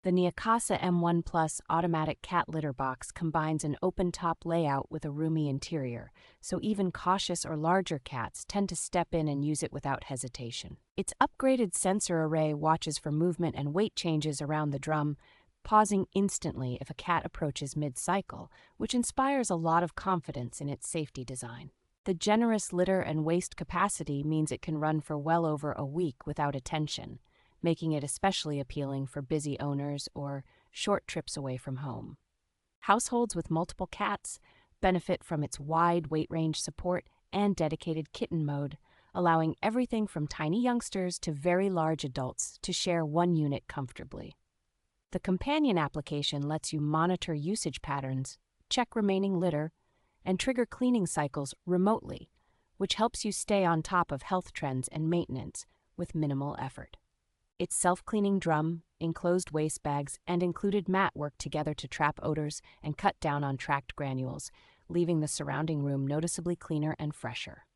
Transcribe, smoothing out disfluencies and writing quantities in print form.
The Neakasa M1 Plus automatic cat litter box combines an open-top layout with a roomy interior, so even cautious or larger cats tend to step in and use it without hesitation. Its upgraded sensor array watches for movement and weight changes around the drum, pausing instantly if a cat approaches mid-cycle, which inspires a lot of confidence in its safety design. The generous litter and waste capacity means it can run for well over a week without attention, making it especially appealing for busy owners or short trips away from home. Households with multiple cats benefit from its wide weight range support and dedicated kitten mode, allowing everything from tiny youngsters to very large adults to share one unit comfortably. The companion application lets you monitor usage patterns, check remaining litter, and trigger cleaning cycles remotely, which helps you stay on top of health trends and maintenance with minimal effort. Its self-cleaning drum, enclosed waste bags, and included mat work together to trap odors and cut down on tracked granules, leaving the surrounding room noticeably cleaner and fresher.